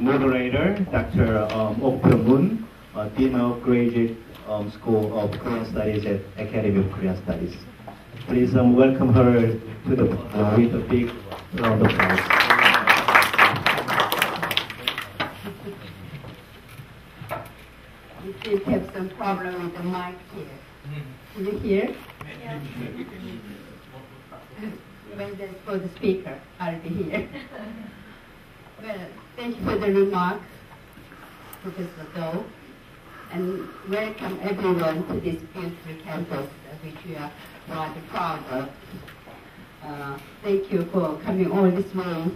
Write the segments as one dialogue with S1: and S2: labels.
S1: moderator, Dr. Oh Pyeong-moon, Dean of Graduate School of Korean Studies at Academy of Korean Studies. Please welcome her to the with a big round of applause.
S2: We seem to have some problem with the mic here. Can you hear?
S3: Yeah.
S2: When that's for the speaker, I'll be here. Well, thank you for the remark, Professor Do, and welcome everyone to this beautiful campus, which we are rather proud of. Thank you for coming all this way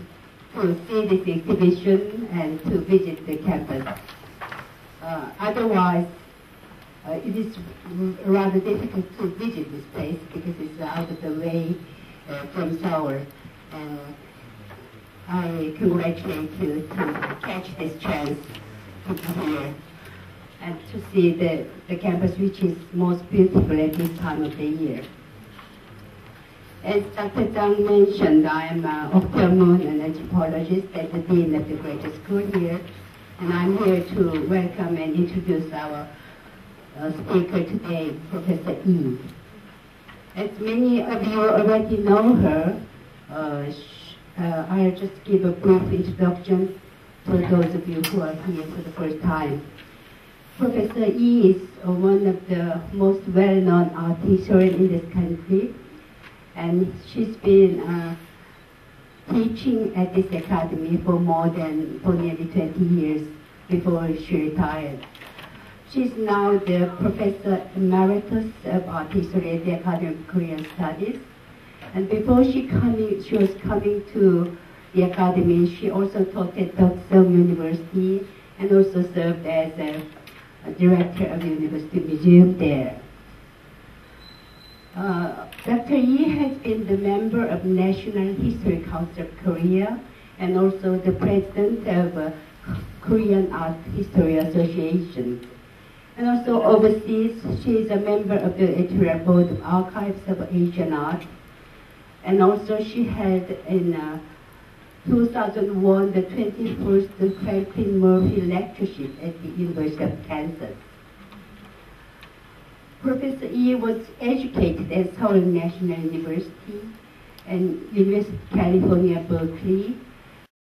S2: to see this exhibition and to visit the campus. Otherwise, it is rather difficult to visit this place because it's out of the way from Seoul. And I congratulate you to catch this chance to be here and to see the campus, which is most beautiful at this time of the year. As Dr. Zhang mentioned, I am Oh Pyeong-moon, an anthropologist at the Dean of the Graduate School here, and I'm here to welcome and introduce our speaker today, Professor Yi. As many of you already know her, I'll just give a brief introduction for those of you who are here for the first time. Professor Yi is one of the most well-known art historians in this country, and she's been teaching at this academy for nearly 20 years before she retired. She's now the Professor Emeritus of Art History at the Academy of Korean Studies. And before she was coming to the Academy, she also taught at Yeongjo University and also served as a director of the University Museum there. Dr. Yi has been the member of National History Council of Korea and also the president of Korean Art History Association. And also overseas, she is a member of the editorial board of Archives of Asian Art. And also she had in 2001 the 21st Franklin Murphy Lectureship at the University of Kansas. Professor Yi was educated at Seoul National University and University of California, Berkeley,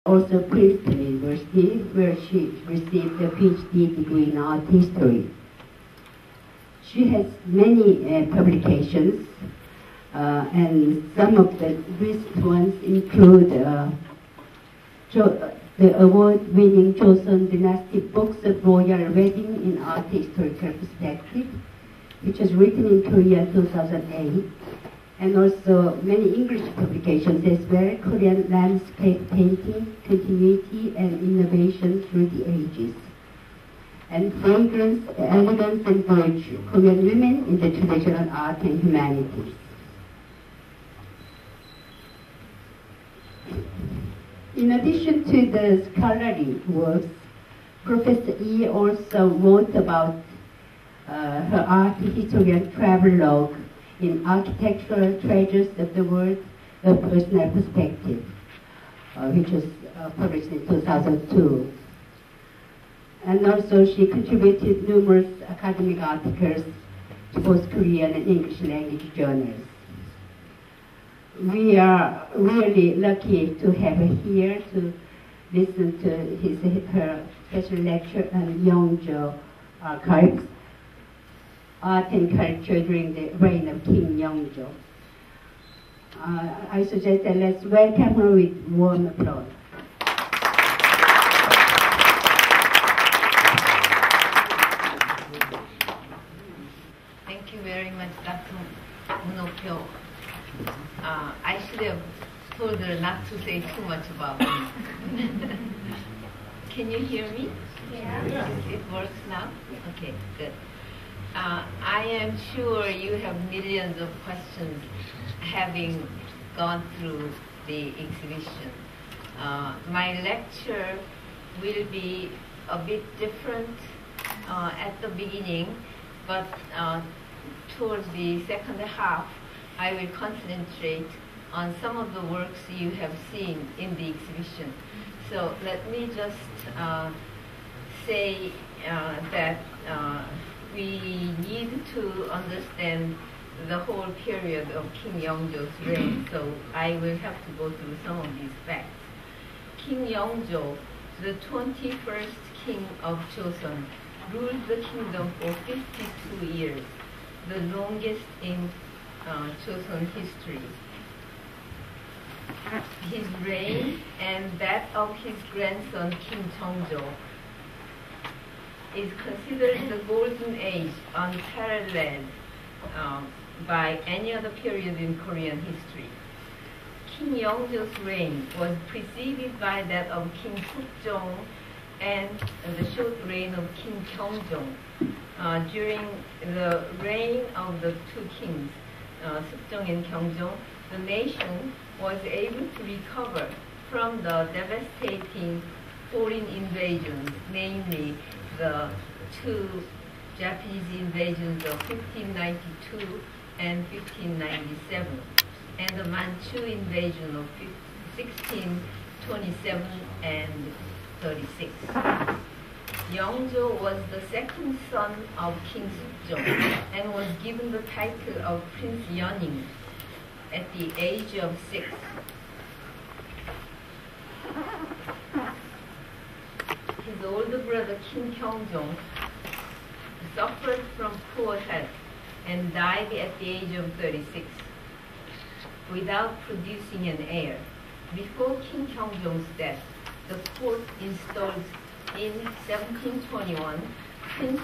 S2: also Princeton University, where she received a PhD degree in art history. She has many publications, and some of the recent ones include the award-winning Joseon Dynasty Books of Royal Wedding in Art Historical Perspective, which was written in Korea in 2008, and also many English publications as well, Korean Landscape Painting, Continuity and Innovation Through the Ages, and Fragrance, Elegance and Virtue, Korean Women in the Traditional Art and Humanities. In addition to the scholarly works, Professor Yi also wrote about her art history and travelogue in Architectural Treasures of the World, A Personal Perspective, which was published in 2002. And also she contributed numerous academic articles to both Korean and English language journals. We are really lucky to have her here to listen to her special lecture on Yeongjo archives, art and culture during the reign of King Yeongjo. I suggest that let's welcome her with warm applause.
S3: Thank you very much, Dr. Munopyo. I should have told her not to say too much about me. Can you hear me?
S2: Yeah.
S3: It works now? Okay, good. I am sure you have millions of questions having gone through the exhibition. My lecture will be a bit different at the beginning, but towards the second half, I will concentrate on some of the works you have seen in the exhibition. So let me just say that we need to understand the whole period of King Yeongjo's reign. So I will have to go through some of these facts. King Yeongjo, the 21st king of Joseon, ruled the kingdom for 52 years, the longest in Joseon history. His reign and that of his grandson King Jeongjo is considered the golden age, unparalleled by any other period in Korean history. King Yeongjo's reign was preceded by that of King Seokjong and the short reign of King Gyeongjong. During the reign of the two kings, Seokjong and Gyeongjong, the nation was able to recover from the devastating foreign invasions, namely the two Japanese invasions of 1592 and 1597, and the Manchu invasion of 1627 and 36. Yeongjo was the second son of King Seokjong and was given the title of Prince Yeoning at the age of 6. His older brother King Gyeongjong suffered from poor health and died at the age of 36 without producing an heir. Before King Gyeongjong's death, the court installed in 1721 Prince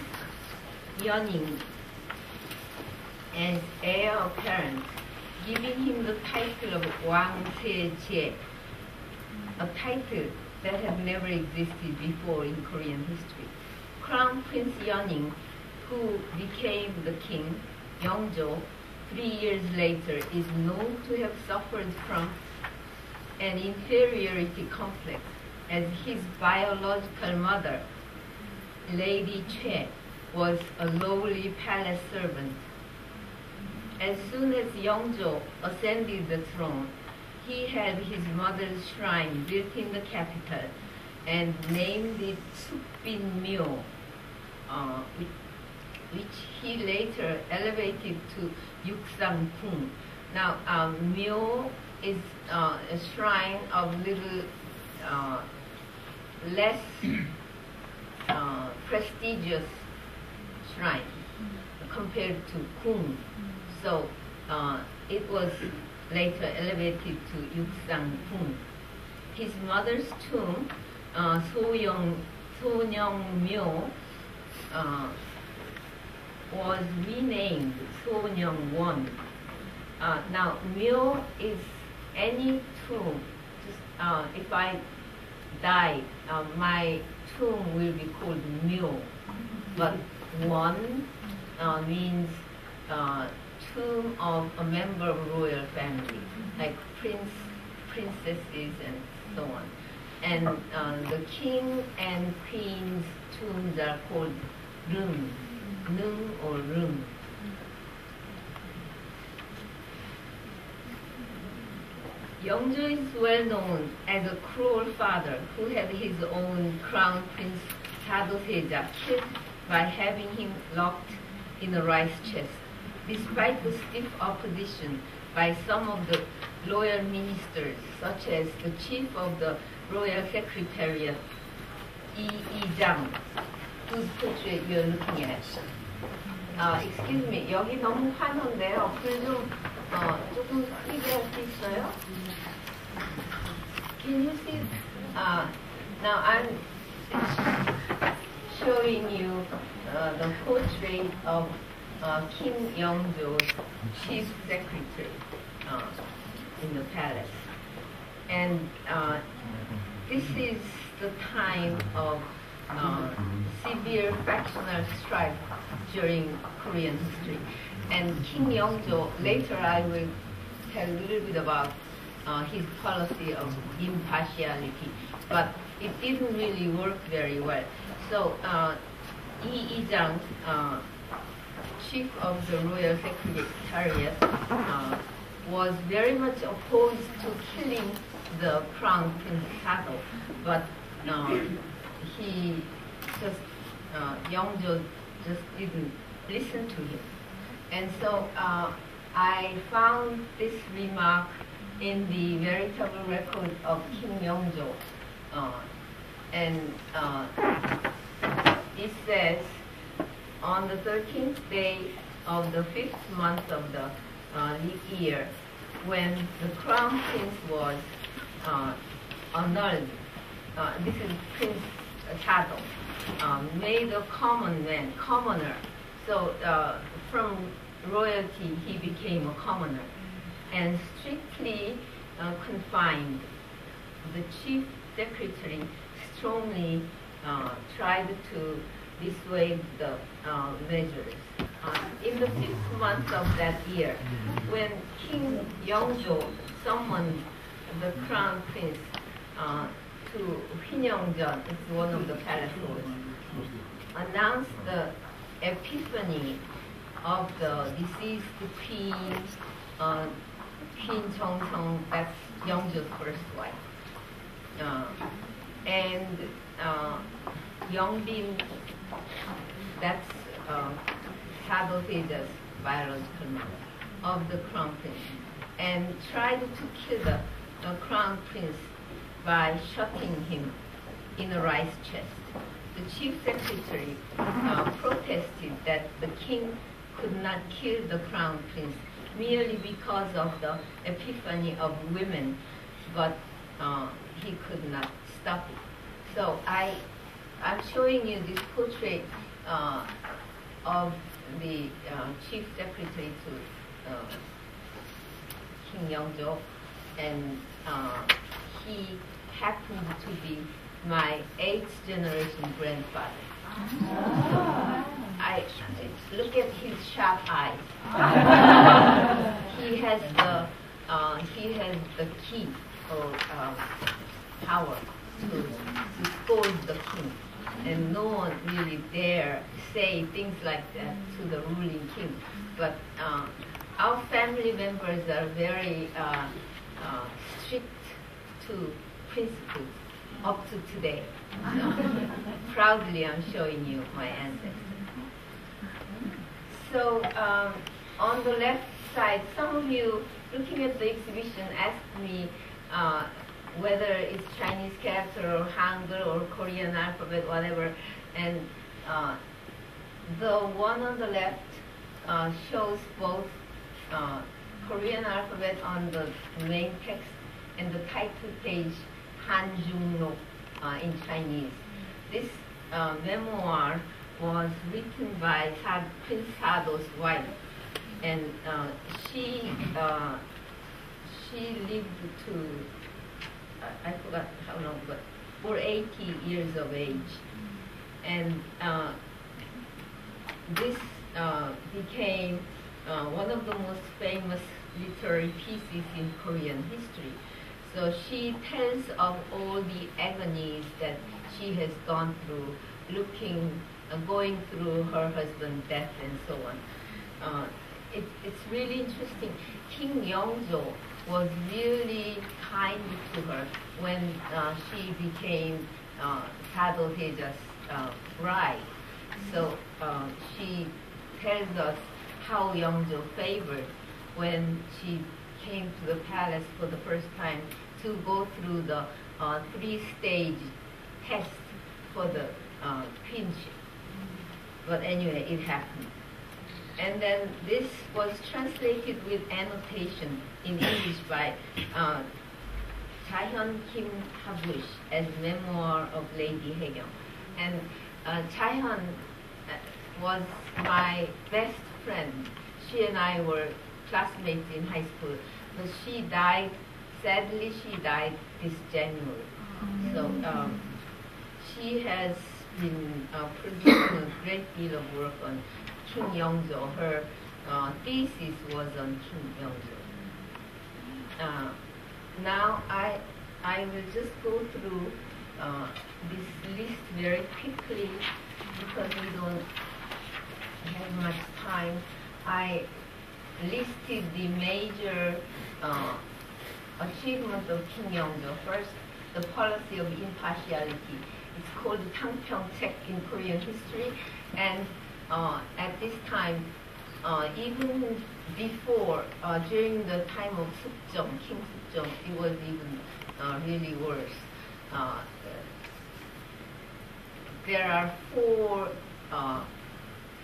S3: Yeoning as heir apparent, giving him the title of Wang Se-jie, a title that had never existed before in Korean history. Crown Prince Yeoning, who became the king, Yeongjo, 3 years later, is known to have suffered from an inferiority complex, as his biological mother, Lady Choi, was a lowly palace servant. As soon as Yeongjo ascended the throne, he had his mother's shrine built in the capital and named it Sukbin-myo, which he later elevated to Yuksang-gung. Now, myo is a shrine of little less prestigious shrine compared to gung. So it was later elevated to Yuksang-gung. His mother's tomb, Sonyeong-myo, was renamed Sonyeong-won. Now, myo is any tomb. Just, if I die, my tomb will be called myo. But won means tomb of a member of royal family, like princesses and so on. And the king and queen's tombs are called room, nung or room. Yeongjo is well known as a cruel father who had his own crown prince Sadoseja killed by having him locked in a rice chest, despite the stiff opposition by some of the loyal ministers, such as the chief of the royal secretariat, Lee-jang, whose portrait you're looking at. Excuse me, 여기 너무 환한데요. 불 좀 조금 크게 할 수 있어요? Can you see? Now I'm showing you the portrait of King Yeongjo's chief secretary in the palace. And this is the time of severe factional strife during Korean history. And King Yeongjo, later I will tell a little bit about his policy of impartiality, but it didn't really work very well. So Lee Jang, chief of the royal secretariat, was very much opposed to killing the crown prince title, but he just, Yeongjo just didn't listen to him. And so I found this remark in the veritable record of King Yeongjo. And it says, on the 13th day of the 5th month of the leap year, when the crown prince was annulled, this is Prince Chado, made a common man, commoner. So from royalty, he became a commoner, and strictly confined. The chief secretary strongly tried to dissuade the measures. In the 5th month of that year, when King Yeongjo summoned the crown prince to Yeongjo, it's one of the palace halls, announced the epiphany of the deceased Queen, Queen Jeongseong, that's Yeongjo's first wife. And Yeongbin, that's Chado Taeja's biological mother, of the crown prince, and tried to kill the crown prince by shooting him in a rice chest. The chief secretary protested that the king could not kill the crown prince merely because of the epiphany of women, but he could not stop it. So I'm showing you this portrait of the chief secretary to King Yeongjo, and he happened to be my 8th generation grandfather. I look at his sharp eyes. He has the key or power to scold the king, and no one really dare say things like that to the ruling king. But our family members are very strict to principles up to today. So, proudly I'm showing you my ancestors. So on the left side, some of you looking at the exhibition asked me whether it's Chinese character or Hangul or Korean alphabet, whatever. And the one on the left shows both Korean alphabet on the main text and the title page Hanjungnok in Chinese. This memoir was written by Prince Sado's wife, and she lived to, I forgot how long, but for 80 years of age. And this became one of the most famous literary pieces in Korean history. So she tells of all the agonies that she has gone through, going through her husband's death and so on. It's really interesting. King Yeongjo was really kind to her when she became Chado Taeja's bride. So she tells us how Yeongjo favored when she came to the palace for the first time to go through the 3-stage test for the queenship. But anyway, it happened. And then this was translated with annotation in English by Jaehyun Kim Habush as Memoir of Lady Haegyong. And Jaehyun was my best friend. She and I were classmates in high school, but she died, sadly she died this January. So she has been producing a great deal of work on King Yeongjo. Her thesis was on King Yeongjo. Now I will just go through this list very quickly because we don't have much time. I listed the major achievement of King Yeongjo. First, the policy of impartiality. It's called Tangpyeongcheck in Korean history, and at this time, even before, during the time of Sukjeong, King Sukjeong, it was even really worse. There are 4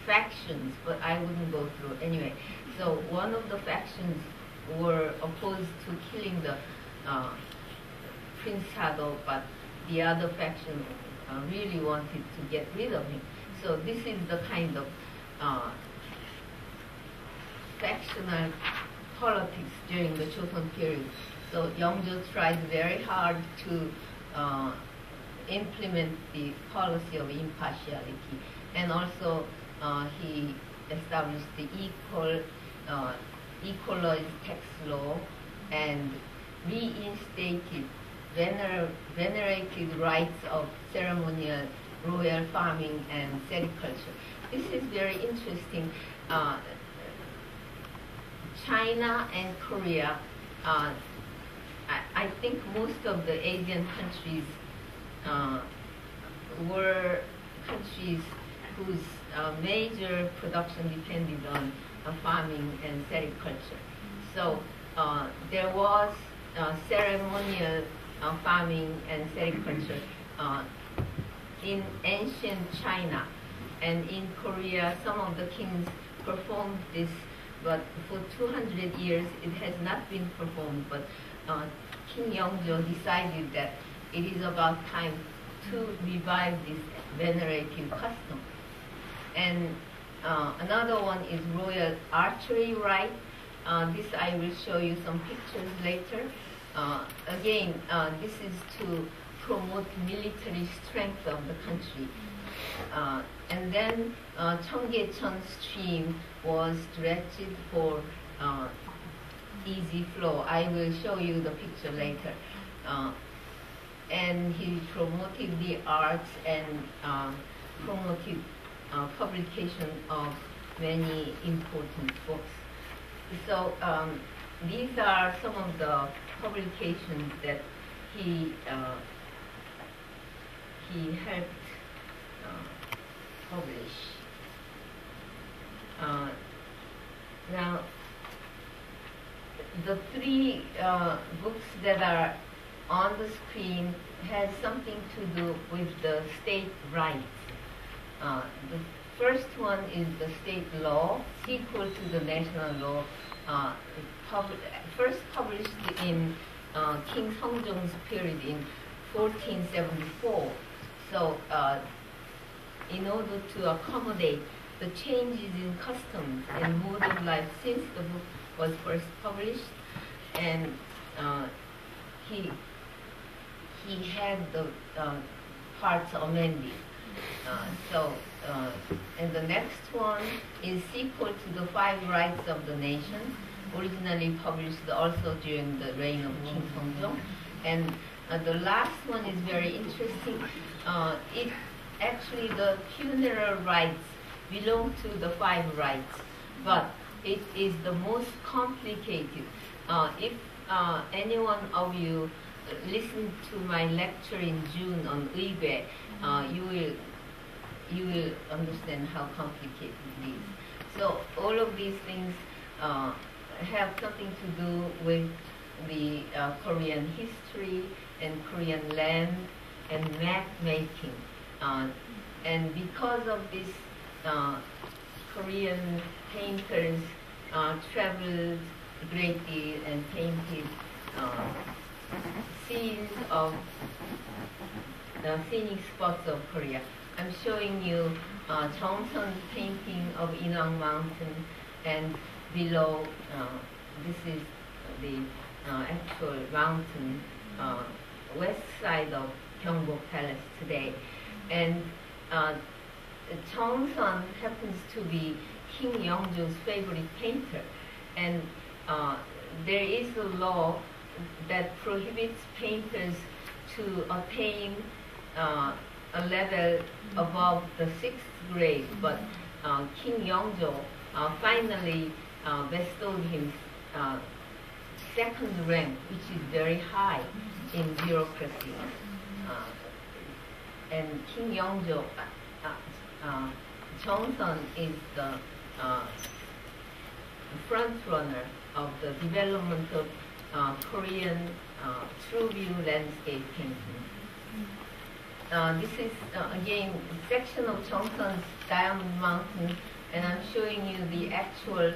S3: factions, but I wouldn't go through anyway. So one of the factions were opposed to killing the Prince Sado, but the other faction really wanted to get rid of him. So this is the kind of factional politics during the Joseon period. So Yeongjo tried very hard to implement the policy of impartiality, and also he established the equalized tax law and reinstated venerated rights of ceremonial royal farming and sericulture. This is very interesting. China and Korea, I think most of the Asian countries were countries whose major production depended on farming and sericulture. So there was ceremonial farming and sericulture in ancient China, and in Korea some of the kings performed this, but for 200 years it has not been performed. But King Yeongjo decided that it is about time to revive this venerated custom. And another one is royal archery rite. This I will show you some pictures later. Again, this is to promote military strength of the country. And then Cheonggyecheon stream was directed for easy flow. I will show you the picture later. And he promoted the arts and promoted publication of many important books. So these are some of the publications that he helped publish. Now, the 3 books that are on the screen has something to do with the state rights. The first one is the state law, sequel to the national law, first published in King Seongjeong's period in 1474. So in order to accommodate the changes in customs and modern life since the book was first published, and he had the parts amended. And the next one is sequel to the 5 Rights of the Nation, originally published also during the reign of King Seongjeong. And the last one is very interesting. It actually, the funeral rights belong to the 5 rights, but it is the most complicated. If any one of you listen to my lecture in June on Uibe, you will understand how complicated it is. So all of these things have something to do with the Korean history and Korean land and map making. And because of this, Korean painters traveled a great deal and painted scenes of the scenic spots of Korea. I'm showing you Jeongseon's painting of Inang Mountain, and below this is the actual mountain, west side of Gyeongbok Palace today. And Jeongseon happens to be King Yeongjo's favorite painter, and there is a law that prohibits painters to attain a level above the 6th grade, but King Yeongjo finally bestowed him second rank, which is very high in bureaucracy. And King Yeongjo, Jongsun is the front runner of the development of Korean true view landscape painting. This is again a section of Jongsun's Diamond Mountain, and I'm showing you the actual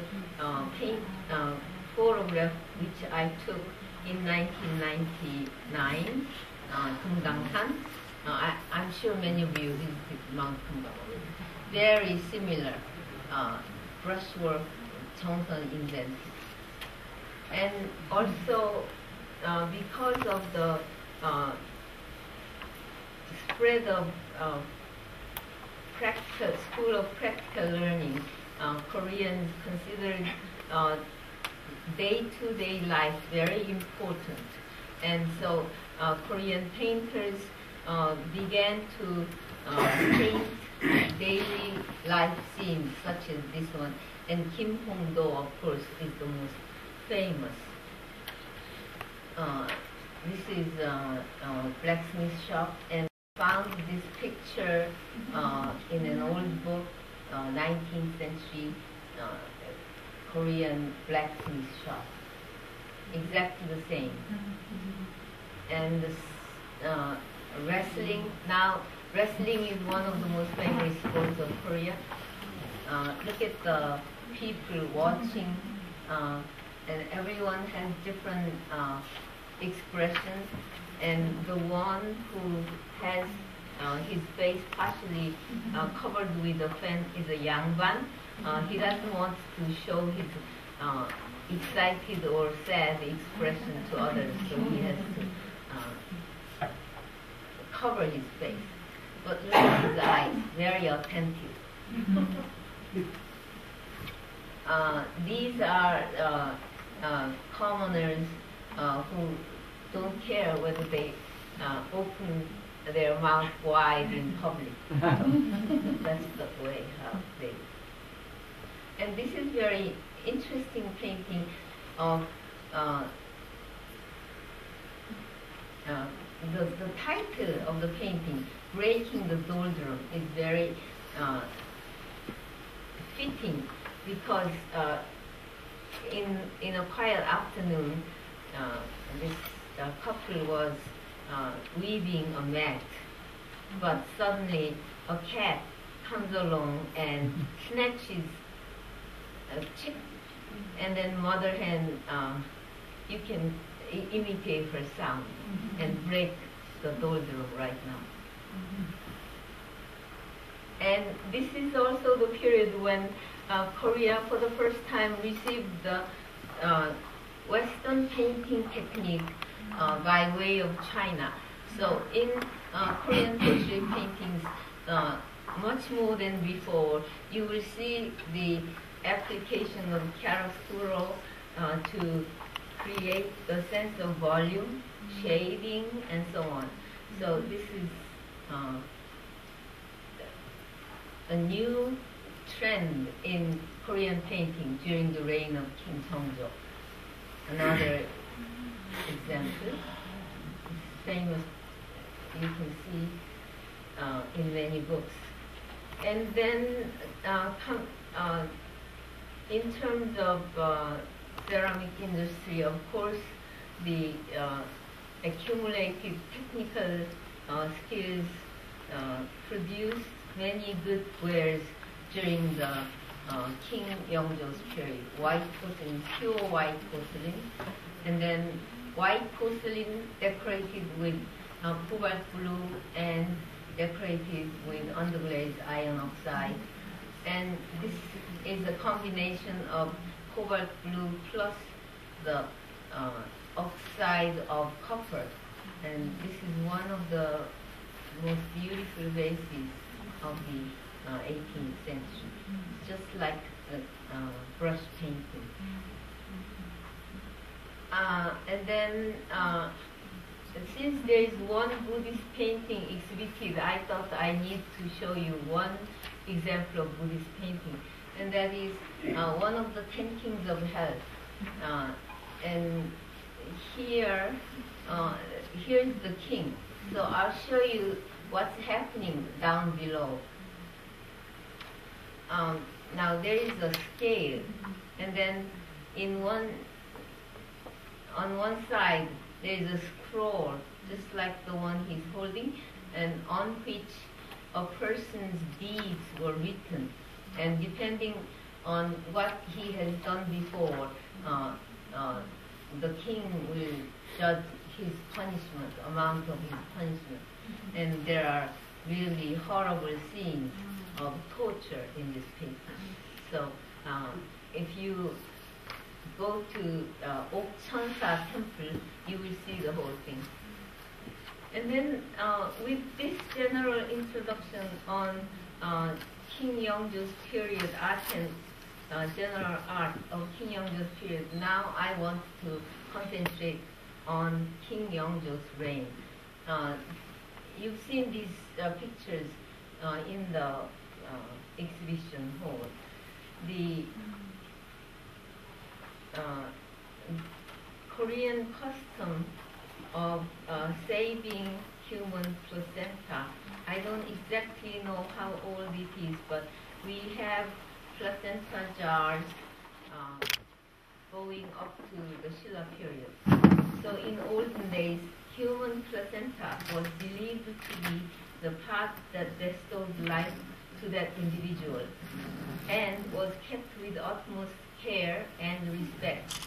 S3: photograph which I took in 1999, Kumdangsan. I'm sure many of you visited Mount Kumdangsan. Very similar brushwork Jongsun invented. And also because of the spread of school of practical learning, Koreans considered day-to-day life very important. And so Korean painters began to paint daily life scenes such as this one. And Kim Hong-do, of course, is the most famous. This is a blacksmith shop, and found this picture in an old book, 19th century Korean blacksmith shop. Exactly the same. And this, wrestling, now wrestling is one of the most famous sports of Korea. Look at the people watching, and everyone has different expressions, and the one who has his face partially covered with a fan is a yangban. He doesn't want to show his excited or sad expression to others, so he has to cover his face. But look at his eyes, very attentive. These are commoners who don't care whether they open their mouth wide in public. That's the way how they. And this is very interesting painting of the title of the painting, Breaking the Doldrum, is very fitting because in a quiet afternoon, this couple was weaving a mat, but suddenly a cat comes along and snatches a chip, and then mother hen, you can imitate her sound and break the doldrum right now. And this is also the period when Korea for the first time received the Western painting technique by way of China. So in Korean portrait paintings, much more than before, you will see the application of chiaroscuro to create a sense of volume, shading, and so on. So this is a new trend in Korean painting during the reign of King Yeongjo. Another example, famous, you can see in many books. And then in terms of ceramic industry, of course, the accumulated technical skills produced many good wares during the King Yeongjo's period. White porcelain, pure white porcelain, and then white porcelain decorated with cobalt blue and decorated with underglazed iron oxide. And this is a combination of cobalt blue plus the oxide of copper. And this is one of the most beautiful vases of the 18th century. It's just like brush painting. And then since there is one Buddhist painting exhibited, I thought I need to show you one example of Buddhist painting, and that is one of the 10 Kings of Hell. And here, here's the king. So I'll show you what's happening down below. Now there is a scale, and then on one side there is a scroll, just like the one he's holding, and on which a person's deeds were written. And depending on what he has done before, the king will judge his punishment, amount of his punishment. And there are really horrible scenes of torture in this paper. So if you go to Okcheonsa temple, you will see the whole thing. And then with this general introduction on King Yeongjo's period, art and general art of King Yeongjo's period, now I want to concentrate on King Yeongjo's reign. You've seen these pictures in the exhibition hall. The Korean custom of saving human placenta. I don't exactly know how old it is, but we have placenta jars going up to the Shilla period. So in olden days, human placenta was believed to be the part that bestowed life to that individual and was kept with utmost care and respect.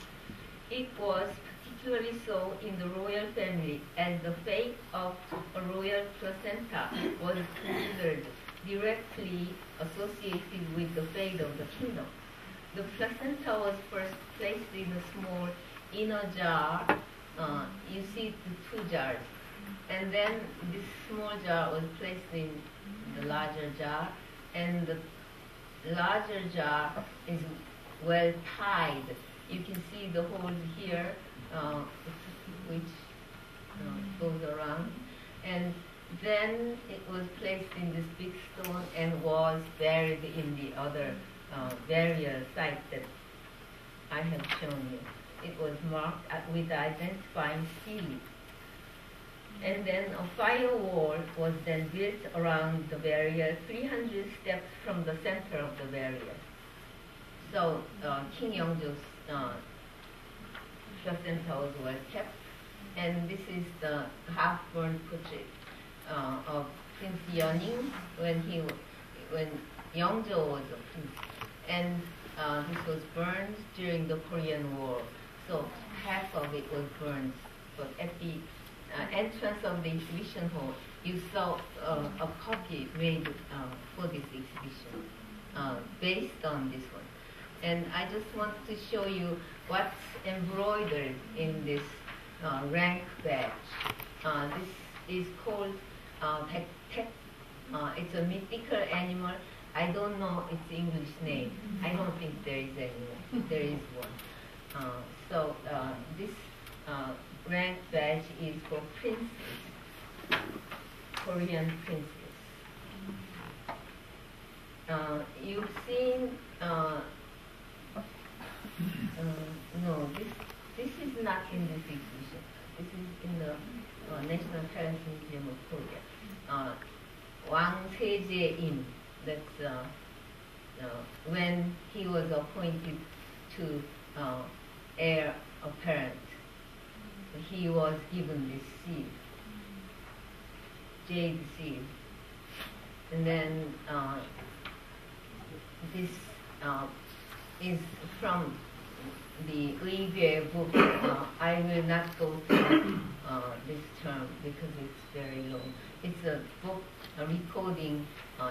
S3: It was particularly so in the royal family, as the fate of a royal placenta was considered directly associated with the fate of the kingdom. The placenta was first placed in a small inner jar. You see the two jars. And then this small jar was placed in the larger jar, and the larger jar is well tied. You can see the hole here, which goes around. And then it was placed in this big stone and was buried in the other burial site that I have shown you. It was marked with identifying seal. And then a firewall was then built around the barrier, 300 steps from the center of the barrier. So King Yeongjo's placenta was well kept. And this is the half-burned portrait of Prince Yeoning when Yeongjo was a prince. And this was burned during the Korean War. So half of it was burned. But at the entrance of the exhibition hall, you saw a copy made for this exhibition based on this one. And I just want to show you what's embroidered in this rank badge. This is called Baektaek. It's a mythical animal. I don't know its English name. I don't think there is any. There is one. So this rank badge is for princes, Korean princes. You've seen, no, this is not in this exhibition. This is in the National Palace Museum of Korea. Wang Seje-in, that's when he was appointed to heir apparent. He was given this seal, jade seal. And then this is from the Uige book. I will not go through this term because it's very long. It's a book recording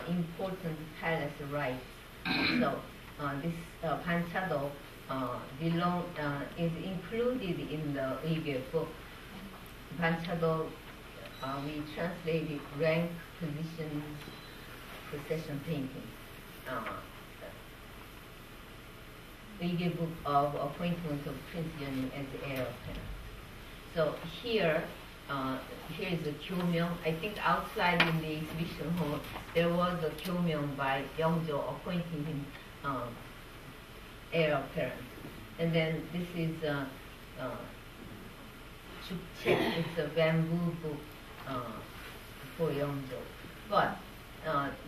S3: important palace rites. So this Banchado is included in the Uige book. Banchado, we translated rank, positions, procession painting. Uige book of appointment of Prince Yeoning as heir apparent. So here is a Kyomyeong. I think outside in the exhibition hall there was a Kyomyeong by Yeongjo appointing him heir apparent. And then this is check. It's a bamboo book for Yeongjo. But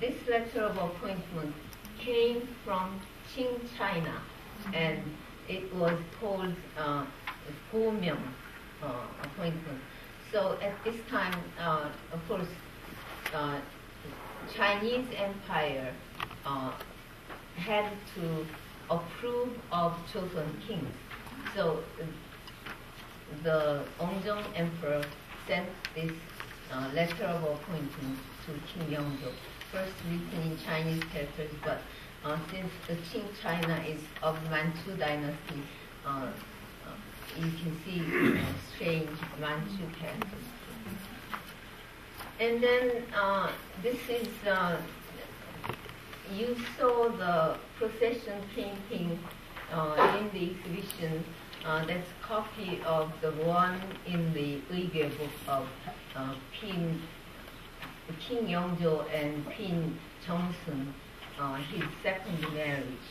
S3: this letter of appointment came from Qing, China, and it was called Gomyeong appointment. So at this time, of course, Chinese Empire had to approve of Joseon kings. So the Yeongjo Emperor sent this letter of appointment to King Yeongjo, first written in Chinese characters, but since the Qing China is of Manchu dynasty, you can see strange Manchu characters. And then this is, you saw the procession painting in the exhibition. That's a copy of the one in the Uige book of King Yeongjo and Queen Jongsun, his second marriage.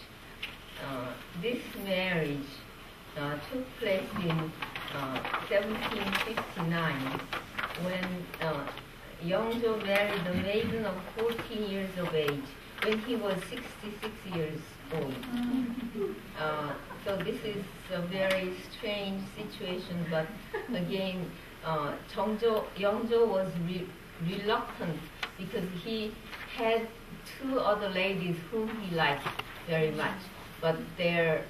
S3: This marriage took place in 1759 when Yeongjo married a maiden of 14 years of age when he was 66 years old. So this is a very strange situation, but again, Yeongjo was reluctant because he had two other ladies whom he liked very much, but they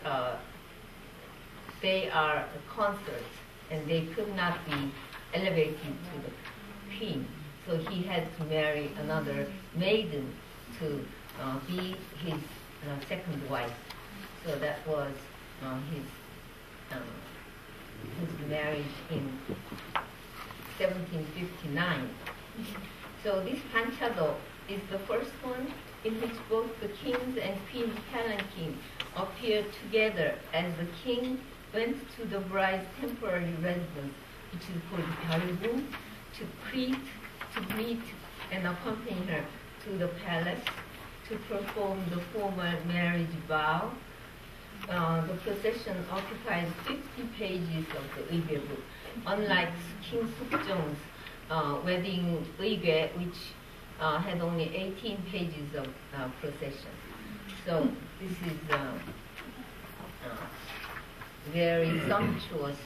S3: are consorts and they could not be elevated to the queen. So he had to marry another maiden to be his second wife. So that was his marriage in 1759. So this Panchado is the first one in which both the kings and queen's palanquin appear together as the king went to the bride's temporary residence, which is called Gyeolgung, to greet and accompany her to the palace to perform the formal marriage vow. The procession occupies 50 pages of the Uige book, unlike King Sukjong's wedding Uige, which had only 18 pages of procession. So this is very sumptuous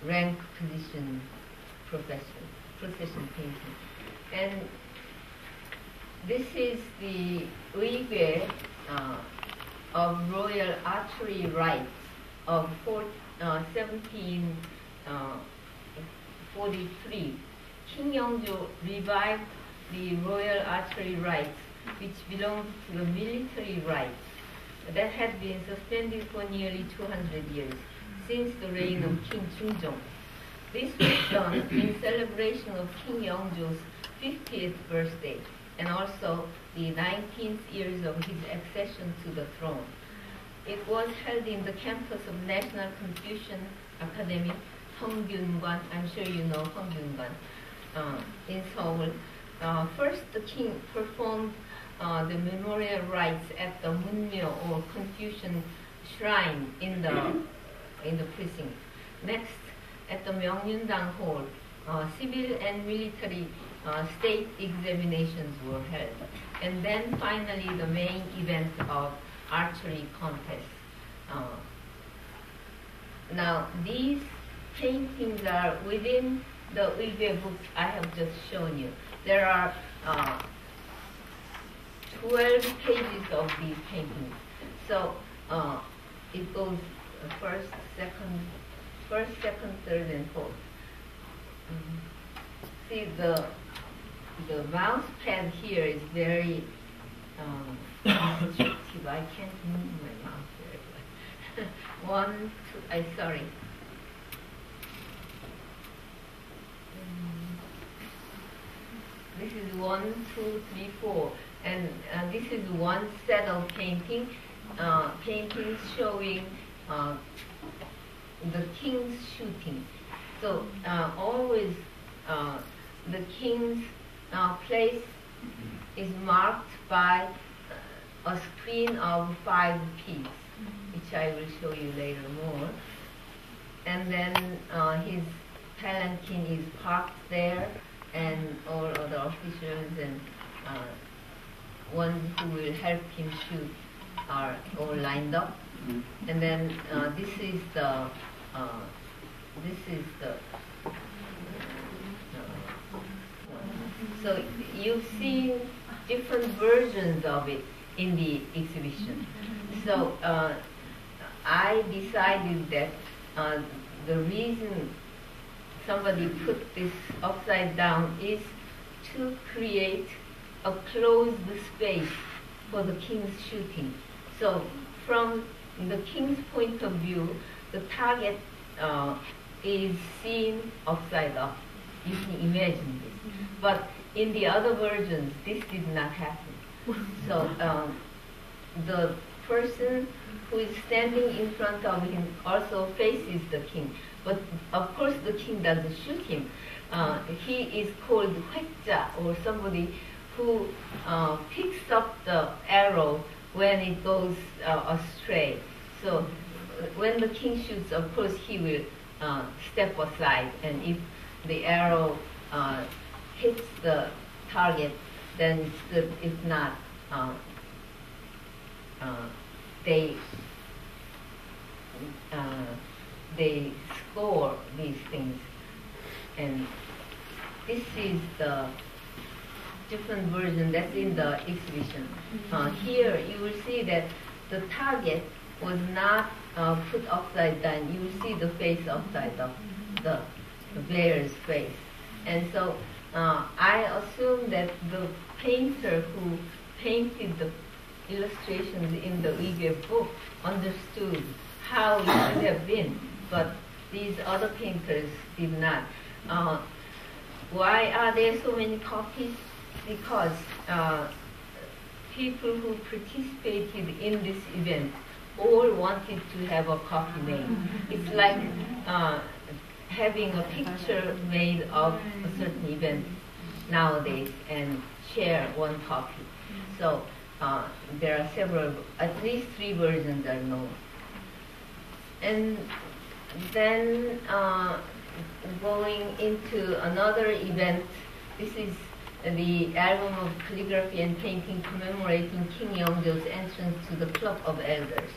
S3: rank position procession painting. And this is the Uige of royal archery rites of 1743. King Yeongjo revived the royal archery rites, which belonged to the military rites that had been suspended for nearly 200 years, since the reign of King Jungjong. This was done in celebration of King Yeongjo's 50th birthday, and also the 19th years of his accession to the throne. It was held in the campus of National Confucian Academy, Seonggyungwan, I'm sure you know Seonggyungwan, in Seoul. First, the king performed the memorial rites at the Munmyo, or Confucian shrine in the precinct. Next, at the Myeongyundang Hall, civil and military state examinations were held. And then finally the main event of archery contest. Now these paintings are within the Uige books I have just shown you. There are 12 pages of these paintings. So it goes first, second, third, and fourth. See, the mouse pad here is very restrictive. I can't move my mouse very well. One, two, sorry. This is 1, 2, 3, 4, and this is one set of paintings showing the king's shooting. So always the king's place is marked by a screen of 5 piece, which I will show you later more. and then his palanquin is parked there, and all other officials and ones who will help him shoot are all lined up. And then this is the so you've seen different versions of it in the exhibition. So I decided that the reason somebody put this upside down is to create a closed space for the king's shooting. So from the king's point of view, the target is seen upside up. You can imagine this. But in the other versions, this did not happen. So the person who is standing in front of him also faces the king. But of course the king doesn't shoot him. He is called Huekja, or somebody who picks up the arrow when it goes astray. So when the king shoots, of course he will step aside, and if the arrow hits the target, then it's good. If not, they score these things. And this is the different version that's in the exhibition. Here you will see that the target was not put upside down. You will see the face upside up, the bear's face. And so I assume that the painter who painted the illustrations in the Uyghur book understood how it should have been, but these other painters did not. Why are there so many copies? Because people who participated in this event all wanted to have a copy made. It's like having a picture made of a certain event nowadays and share one copy. So there are several, at least 3 versions are known. And then going into another event, this is the album of calligraphy and painting commemorating King Yeongjo's entrance to the Club of Elders.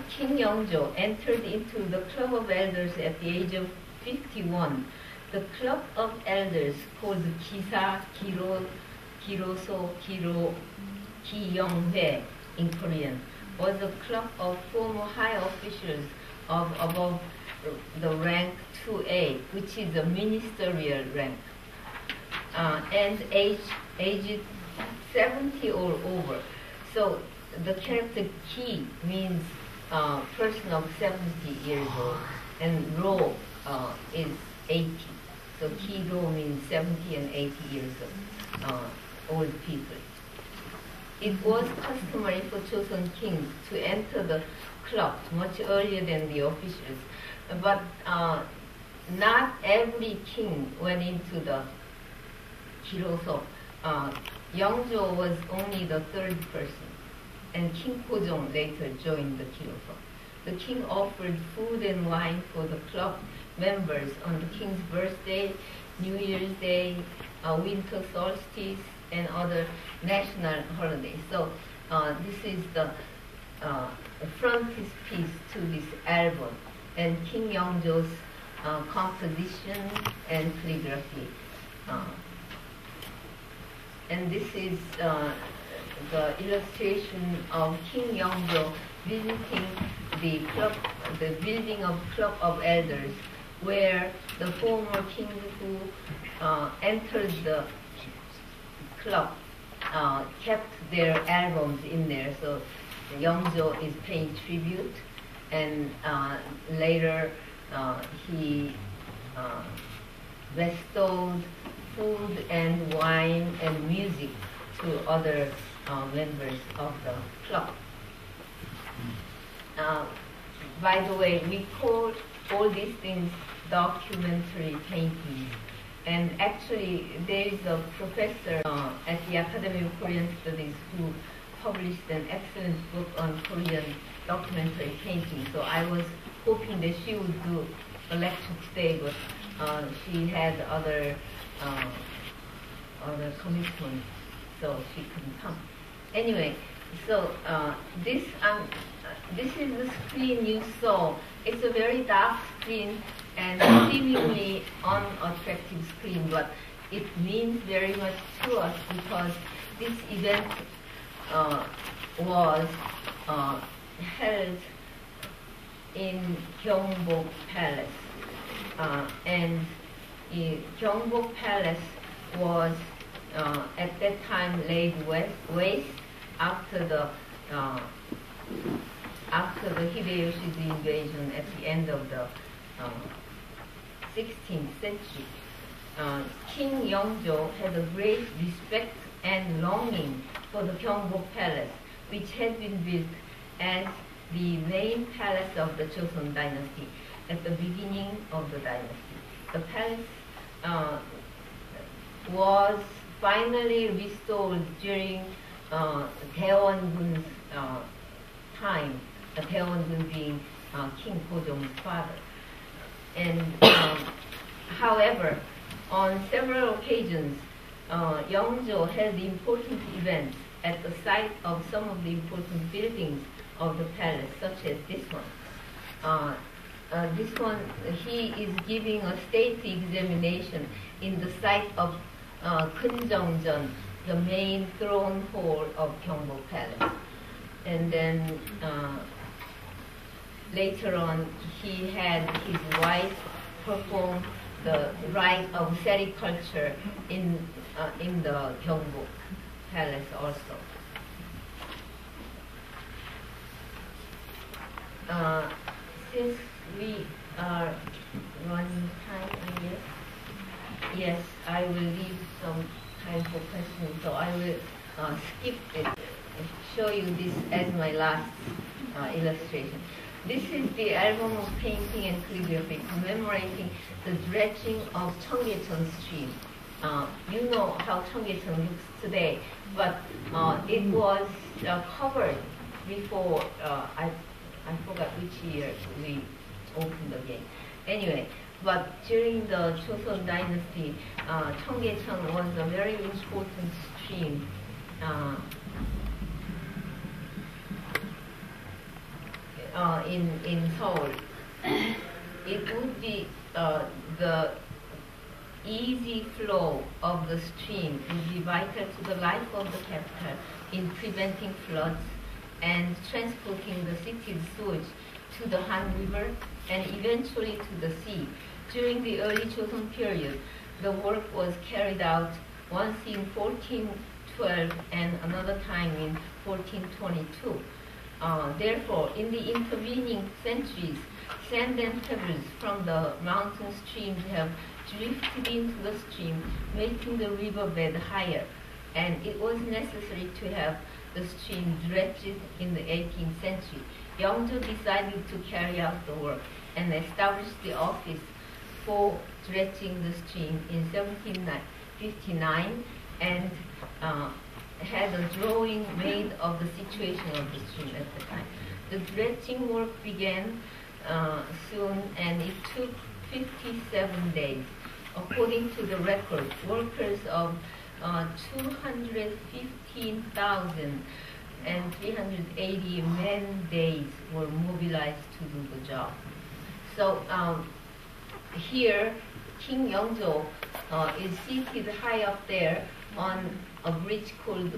S3: King Yeongjo entered into the Club of Elders at the age of 51. The Club of Elders, called Kisa, Kiro, Kiroso, Kiro, Ki-young-hwae in Korean, was a club of former high officials of above the rank 2A, which is a ministerial rank, and aged 70 or over. So the character Ki means person of 70 years old, and Ro is 80. So Ki Ro means 70 and 80 years old people. It was customary for Joseon kings to enter the club much earlier than the officials, but not every king went into the Kiroso. Yeongjo was only the 3rd person, and King Kojong later joined the Kiroso. The king offered food and wine for the club members on the king's birthday, New Year's Day, winter solstice, and other national holidays. So this is the frontispiece to this album, and King Yeongjo's composition and calligraphy. And this is the illustration of King Yeongjo visiting the club, the building of Club of Elders, where the former kings who entered the club kept their albums in there. So Yeongjo is paying tribute, and later he bestowed food and wine and music to other members of the club. By the way, we call all these things documentary paintings. And actually, there is a professor at the Academy of Korean Studies who published an excellent book on Korean documentary painting. So I was hoping that she would do a lecture today, but she had other commitments, so she couldn't come. Anyway, so this is the screen you saw. It's a very dark screen and seemingly unattractive screen, but it means very much to us because this event was held in Gyeongbok Palace, and Gyeongbok Palace was at that time laid waste after the Hideyoshi's invasion at the end of the 16th century. King Yeongjo had a great respect and longing for the Gyeongbok Palace, which had been built as the main palace of the Joseon dynasty at the beginning of the dynasty. The palace was finally restored during Daewongun's time, Daewongun being King Gojong's father. And however, on several occasions, Yeongjo held important events at the site of some of the important buildings of the palace, such as this one. This one, he is giving a state examination in the site of Kunjeongjeon, the main throne hall of Gyeongbok Palace. And then later on, he had his wife perform the rite of sericulture in the Gyeongbok Palace also. Since we are running time, I guess. Yes, I will leave some time for questions, so I will skip it, show you this as my last illustration. This is the album of painting and calligraphy commemorating the dredging of Cheonggyecheon stream. You know how Cheonggyecheon looks today, but it was covered before, I forgot which year we opened again. Anyway, but during the Joseon dynasty, Cheonggyecheon was a very important stream. In Seoul, it would be the easy flow of the stream would be vital to the life of the capital in preventing floods and transporting the city's sewage to the Han River and eventually to the sea. During the early Joseon period, the work was carried out once in 1412 and another time in 1422. Therefore, in the intervening centuries, sand and pebbles from the mountain streams have drifted into the stream, making the riverbed higher, and it was necessary to have the stream dredged in the 18th century. Yeongjo decided to carry out the work and established the office for dredging the stream in 1759 and had a drawing made of the situation of the stream at the time. The dredging work began soon and it took 57 days. According to the record, workers of 215,380 man days were mobilized to do the job. So here, King Yeongjo is seated high up there on a bridge called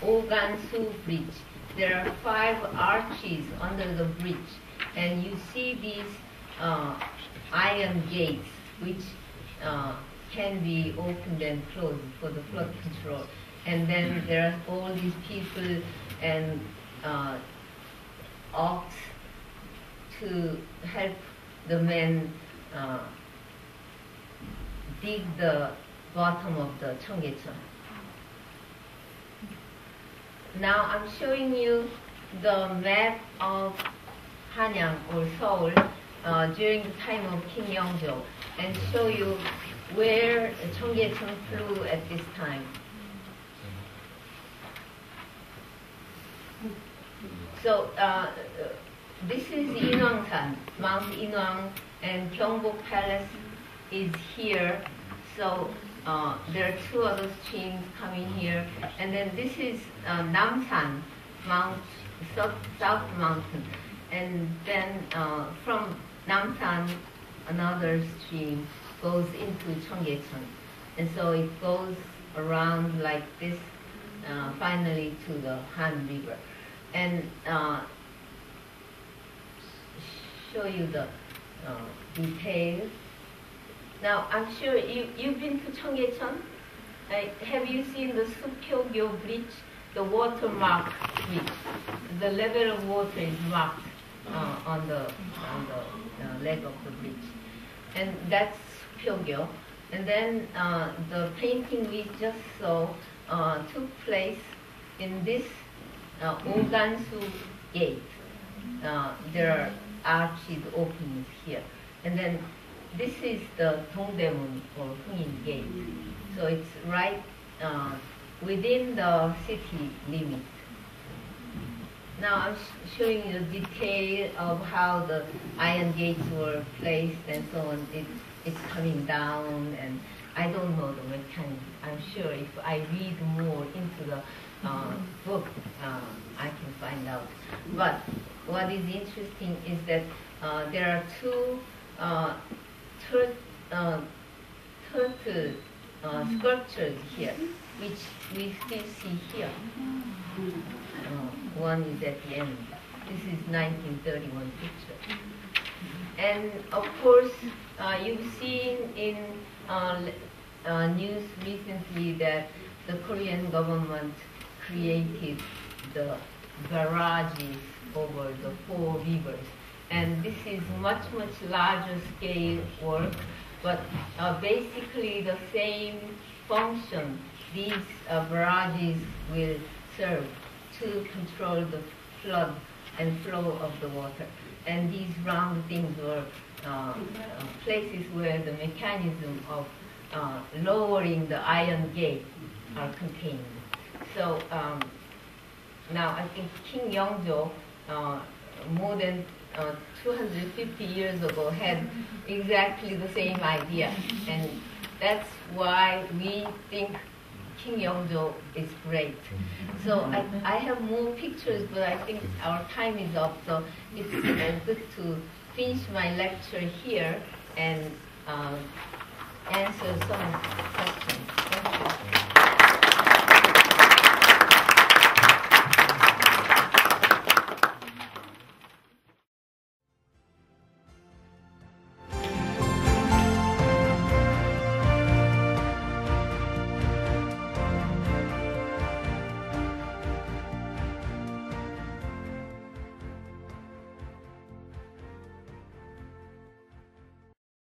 S3: Ogansu Bridge. There are 5 arches under the bridge, and you see these iron gates which can be opened and closed for the flood control. And then there are all these people and ox to help the men dig the bottom of the Cheonggyecheon. Now I'm showing you the map of Hanyang or Seoul during the time of King Yeongjo and show you where Cheonggyecheon flew at this time. So this is Inwangsan, Mount Inwang, and Gyeongbok Palace is here. So there are two other streams coming here. And then this is Namsan, South Mountain. And then from Namsan, another stream goes into Cheonggyecheon. And so it goes around like this, finally to the Han River. And show you the details. Now, I'm sure you've been to Cheonggyecheon. Have you seen the Supyeogyo Bridge, the watermark bridge? The level of water is marked on the leg of the bridge, and that's Supyeogyo. And then the painting we just saw took place in this Ogansu Gate. There are arched openings here, and then this is the Dongdaemun or Hungin Gate. So it's right within the city limit. Now I'm showing you the detail of how the iron gates were placed and so on. It's coming down, and I don't know the mechanism. I'm sure if I read more into the book, I can find out. But what is interesting is that there are two turtle sculptures here, which we still see here. One is at the end. This is 1931 picture. And of course, you've seen in news recently that the Korean government created the barrages over the 4 rivers. And this is much larger scale work, but basically the same function these barrages will serve to control the flood and flow of the water. And these round things were places where the mechanism of lowering the iron gate are contained. So now I think King Yeongjo, more than 250 years ago, had exactly the same idea, and that's why we think King Yeongjo is great. So I have more pictures, but I think our time is up, so it's good to finish my lecture here and answer some questions. Thank you.